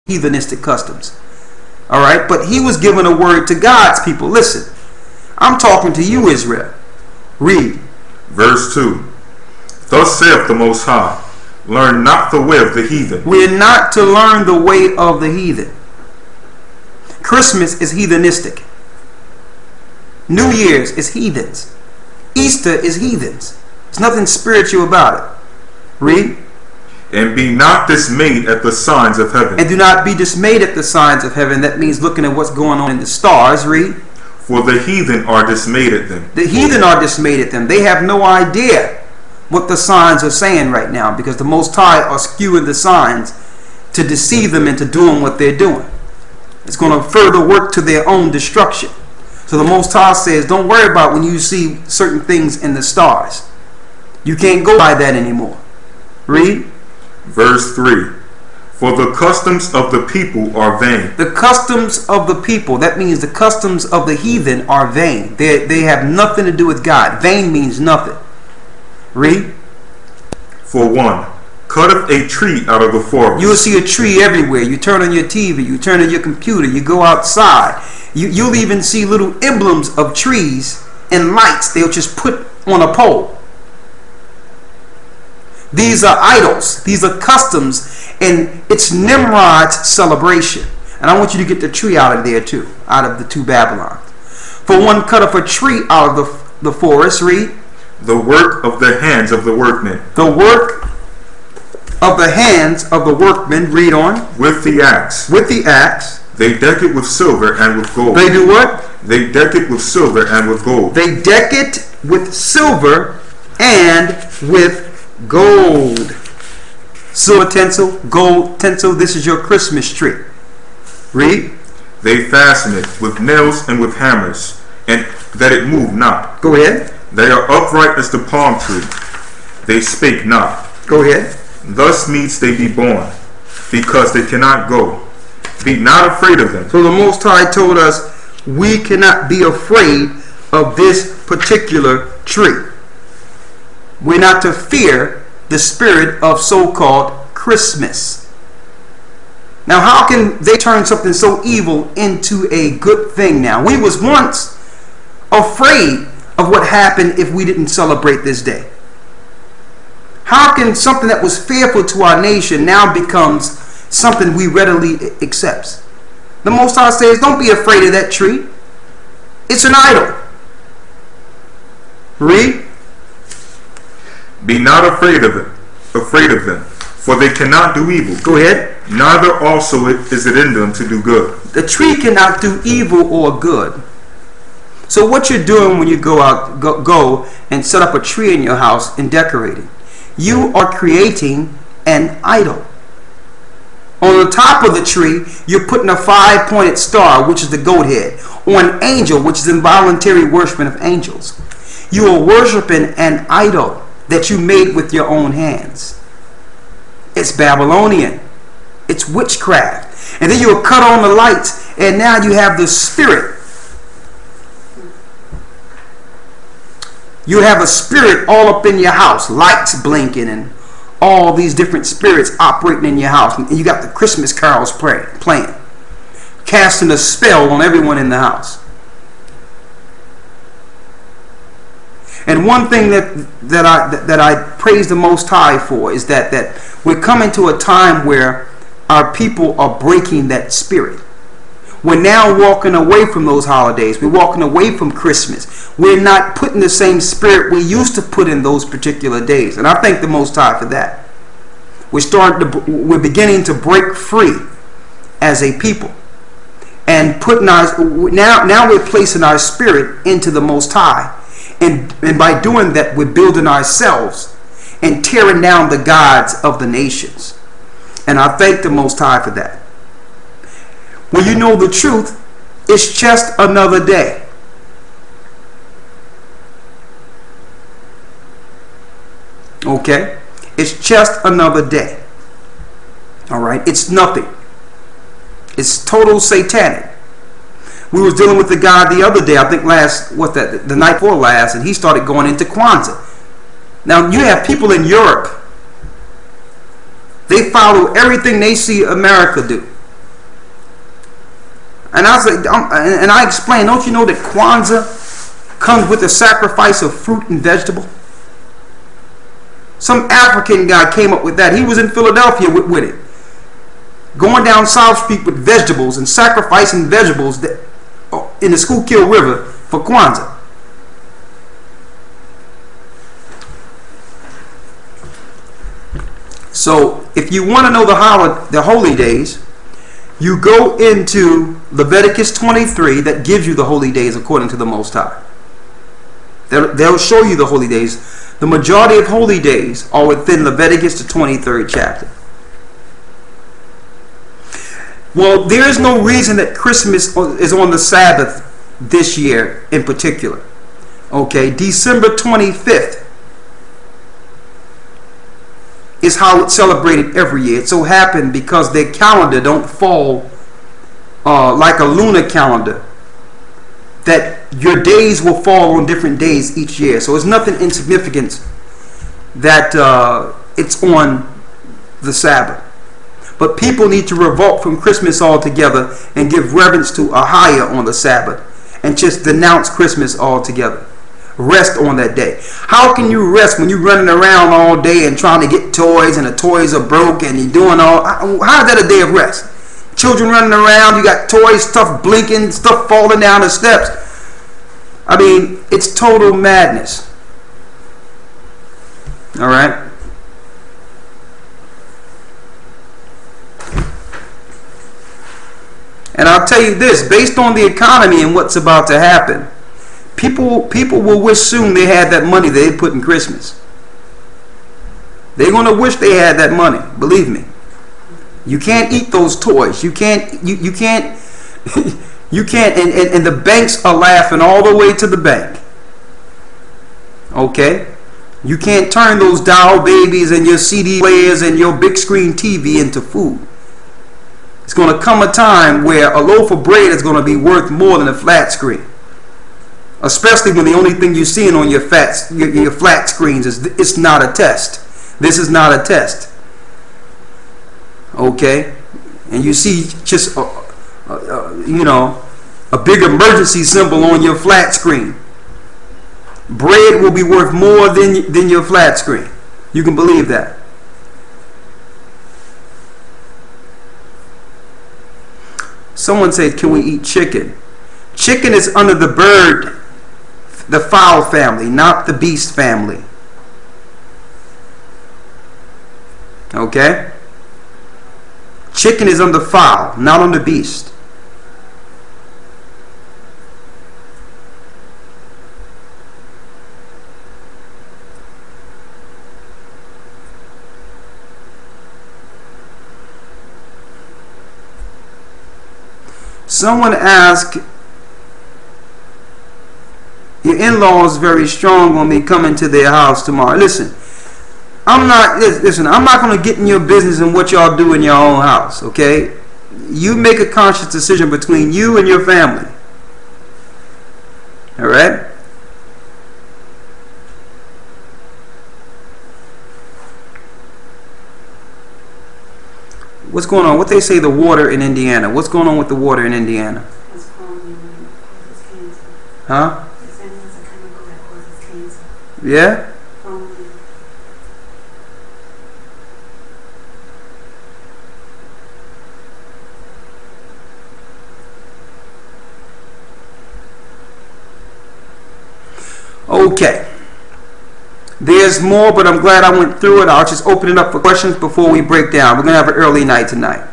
heathenistic customs. All right, but he was given a word to God's people. Listen, I'm talking to you, Israel. Read. Verse 2. Thus saith the Most High, learn not the way of the heathen. We're not to learn the way of the heathen. Christmas is heathenistic. New Year's is heathens. Easter is heathens. There's nothing spiritual about it. Read. And be not dismayed at the signs of heaven. And do not be dismayed at the signs of heaven. That means looking at what's going on in the stars. Read. For the heathen are dismayed at them. The heathen are dismayed at them. They have no idea what the signs are saying right now, because the Most High are skewing the signs to deceive them into doing what they're doing. It's going to further work to their own destruction. So the Most High says, don't worry about when you see certain things in the stars. You can't go by that anymore. Read. Verse 3. For the customs of the people are vain. The customs of the people, that means the customs of the heathen are vain. They have nothing to do with God. Vain means nothing. Read. For one, cutteth a tree out of the forest. You'll see a tree everywhere. You turn on your TV, you turn on your computer, you go outside. You'll even see little emblems of trees and lights they'll just put on a pole. These are idols. These are customs, and it's Nimrod's celebration. And I want you to get the tree out of there too, out of the two Babylons. For one cutteth a tree out of the forest. Read. The work of the hands of the workmen. The work of the hands of the workmen. Read on. With the axe. With the axe. They deck it with silver and with gold. They do what? They deck it with silver and with gold. They deck it with silver and with gold. Silver tinsel, gold tinsel. This is your Christmas tree. Read. They fasten it with nails and with hammers, and that it move not. Go ahead. They are upright as the palm tree. They spake not. Go ahead. Thus needs they be born, because they cannot go. Be not afraid of them. So the Most High told us we cannot be afraid of this particular tree. We're not to fear the spirit of so-called Christmas. Now, how can they turn something so evil into a good thing now? We was once afraid of what happened if we didn't celebrate this day. How can something that was fearful to our nation now becomes something we readily accept? The Most High says, don't be afraid of that tree. It's an idol. Read. Be not afraid of them, for they cannot do evil. Go ahead. Neither also is it in them to do good. The tree cannot do evil or good. So what you're doing when you go and set up a tree in your house and decorate it, you are creating an idol. On the top of the tree, you're putting a 5-pointed star, which is the goat head, or an angel, which is involuntary worshiping of angels. You are worshiping an idol that you made with your own hands. It's Babylonian. It's witchcraft. And then you'll cut on the lights, and now you have the spirit. You have a spirit all up in your house, lights blinking and all these different spirits operating in your house. And you got the Christmas carols playing, casting a spell on everyone in the house. And one thing that I praise the Most High for is that we're coming to a time where our people are breaking that spirit. We're now walking away from those holidays. We're walking away from Christmas. We're not putting the same spirit we used to put in those particular days. And I thank the Most High for that. We're beginning to break free as a people. And now we're placing our spirit into the Most High. And by doing that, we're building ourselves and tearing down the gods of the nations. And I thank the Most High for that. When you know the truth, it's just another day. Okay? It's just another day. Alright? It's nothing. It's total satanic. We was dealing with the guy the other day, I think the night before last, and he started going into Kwanzaa. Now, you have people in Europe. They follow everything they see America do. And I was like, and I explained, don't you know that Kwanzaa comes with the sacrifice of fruit and vegetable? Some African guy came up with that. He was in Philadelphia with it. Going down South Street with vegetables and sacrificing vegetables in the Schuylkill River for Kwanzaa. So if you want to know the holy days, you go into Leviticus 23 that gives you the holy days according to the Most High. They'll show you the holy days. The majority of holy days are within Leviticus, the 23rd chapter. Well, there is no reason that Christmas is on the Sabbath this year in particular. Okay, December 25th is how it's celebrated every year. It so happened because their calendar don't fall like a lunar calendar, that your days will fall on different days each year. So it's nothing insignificant that it's on the Sabbath. But people need to revolt from Christmas altogether and give reverence to Ahia on the Sabbath and just denounce Christmas altogether. Rest on that day. How can you rest when you're running around all day and trying to get toys and the toys are broke and you're doing all... How is that a day of rest? Children running around, you got toys, stuff blinking, stuff falling down the steps. I mean, it's total madness. All right? And I'll tell you this, based on the economy and what's about to happen, people will wish soon they had that money they put in Christmas. They're going to wish they had that money, believe me. You can't eat those toys. You can't you can't and the banks are laughing all the way to the bank. Okay? You can't turn those doll babies and your CD players and your big screen TV into food. It's going to come a time where a loaf of bread is going to be worth more than a flat screen. Especially when the only thing you're seeing on your flat screens is it's not a test. This is not a test. Okay? And you see just a big emergency symbol on your flat screen. Bread will be worth more than your flat screen. You can believe that. Someone said, can we eat chicken? Chicken is under the bird, the fowl family, not the beast family. Okay? Chicken is under fowl, not on the beast. Someone asked, your in-laws very strong on me coming to their house tomorrow. Listen, I'm not going to get in your business and what y'all do in your own house, okay? You make a conscious decision between you and your family. All right? What's going on? What they say the water in Indiana? What's going on with the water in Indiana? It's causes cancer. Huh? They're saying it's a chemical that causes cancer. Yeah? Okay. There's more, but I'm glad I went through it. I'll just open it up for questions before we break down. We're going to have an early night tonight.